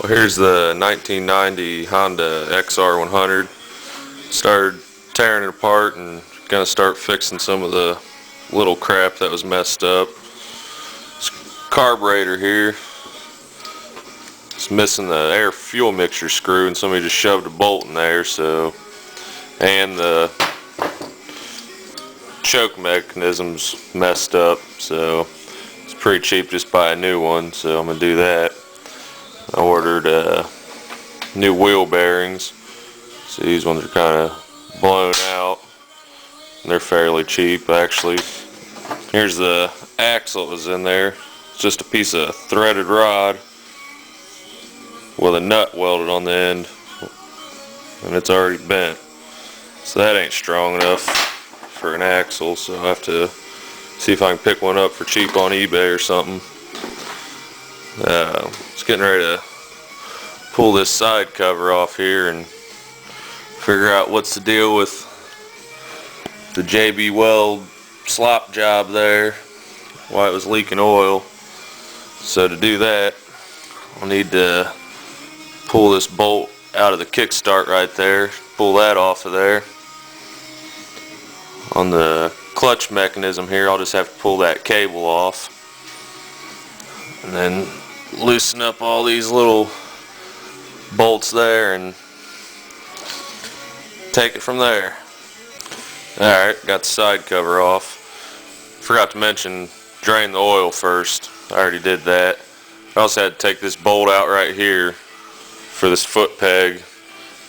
Well, here's the 1990 Honda XR100. Started tearing it apart and gonna start fixing some of the little crap that was messed up. This carburetor here, it's missing the air fuel mixture screw, and somebody just shoved a bolt in there. And the choke mechanism's messed up, so it's pretty cheap just buy a new one. So I'm gonna do that. I ordered new wheel bearings. So these ones are kind of blown out, and they're fairly cheap actually. Here's the axle that was in there. It's just a piece of threaded rod with a nut welded on the end, and it's already bent. So that ain't strong enough for an axle, so I have to see if I can pick one up for cheap on eBay or something. Just getting ready to pull this side cover off here and figure out what's the deal with the JB Weld slop job there, why it was leaking oil. So to do that, I'll need to pull this bolt out of the kickstart right there, pull that off of there. On the clutch mechanism here, I'll just have to pull that cable off and then loosen up all these little bolts there and take it from there. Alright, got the side cover off. Forgot to mention, drain the oil first. I already did that. I also had to take this bolt out right here for this foot peg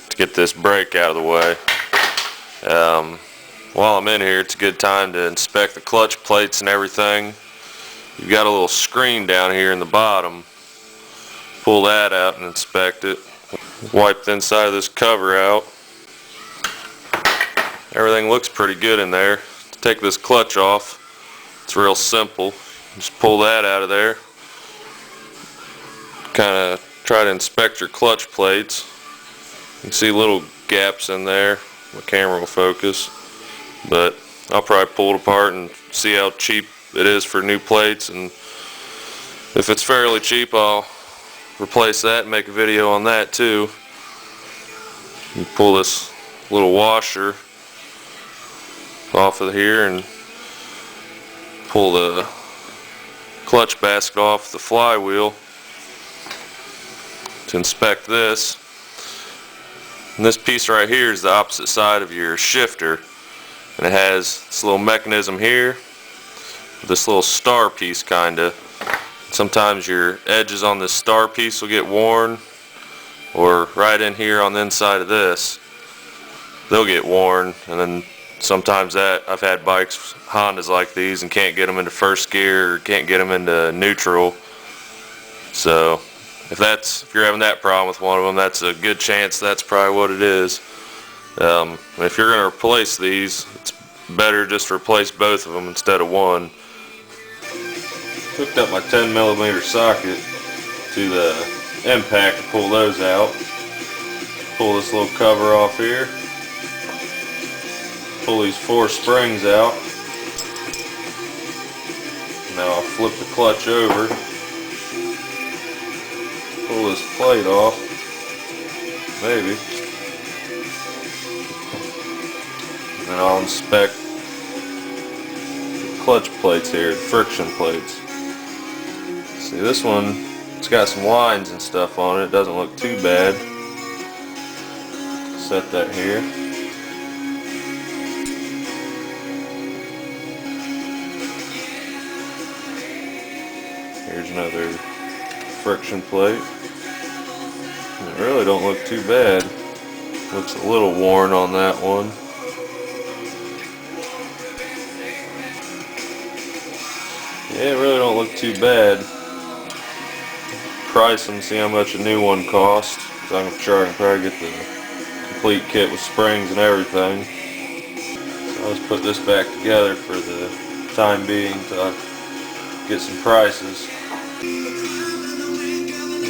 to get this brake out of the way. While I'm in here, it's a good time to inspect the clutch plates and everything. You've got a little screen down here in the bottom. Pull that out and inspect it. Wipe the inside of this cover out. Everything looks pretty good in there. To take this clutch off, it's real simple. Just pull that out of there. Kind of try to inspect your clutch plates. You can see little gaps in there. My camera will focus. But I'll probably pull it apart and see how cheap it is for new plates, and if it's fairly cheap, I'll replace that and make a video on that too. You pull this little washer off of here and pull the clutch basket off the flywheel to inspect this. And this piece right here is the opposite side of your shifter, and it has this little mechanism here, this little star piece kinda. Sometimes your edges on this star piece will get worn, or right in here on the inside of this, they'll get worn. And then sometimes I've had bikes, Hondas like these, and can't get them into first gear or can't get them into neutral. So if you're having that problem with one of them, that's a good chance that's probably what it is. If you're going to replace these, it's better just to replace both of them instead of one. Hooked up my 10mm socket to the impact to pull those out. Pull this little cover off here. Pull these 4 springs out. Now I'll flip the clutch over. Pull this plate off. Maybe. And then I'll inspect the clutch plates here, the friction plates. See, this one, it's got some lines and stuff on it. It doesn't look too bad. Set that here. Here's another friction plate. And it really don't look too bad. Looks a little worn on that one. Yeah, it really don't look too bad. Price them, see how much a new one costs. I'm sure I can probably get the complete kit with springs and everything. So I'll just put this back together for the time being until I get some prices.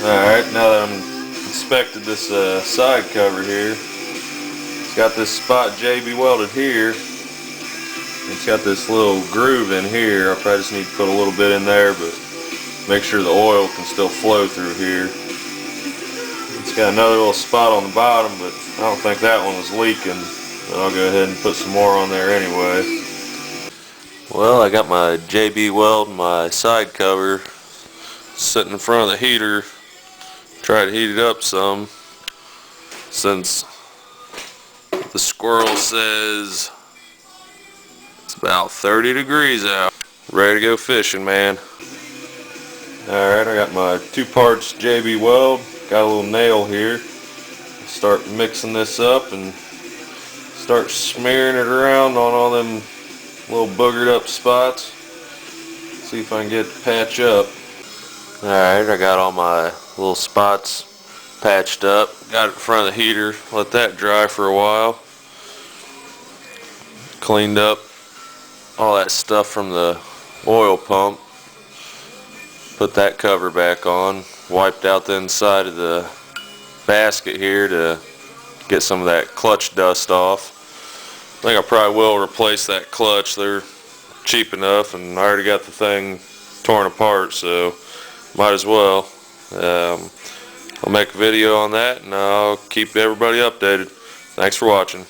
Alright, now that I'm inspected this side cover here, it's got this spot JB welded here. It's got this little groove in here. I probably just need to put a little bit in there, but make sure the oil can still flow through here. It's got another little spot on the bottom, but I don't think that one was leaking. But I'll go ahead and put some more on there anyway. Well, I got my JB Weld, my side cover, sitting in front of the heater. Try to heat it up some, since the squirrel says it's about 30 degrees out. Ready to go fishing, man. Alright, I got my 2 parts JB Weld. Got a little nail here. Start mixing this up and start smearing it around on all them little boogered up spots. See if I can get the patch up. Alright, I got all my little spots patched up. Got it in front of the heater. Let that dry for a while. Cleaned up all that stuff from the oil pump. Put that cover back on. Wiped out the inside of the basket here to get some of that clutch dust off. I think I probably will replace that clutch. They're cheap enough, and I already got the thing torn apart, so might as well. I'll make a video on that, and I'll keep everybody updated. Thanks for watching.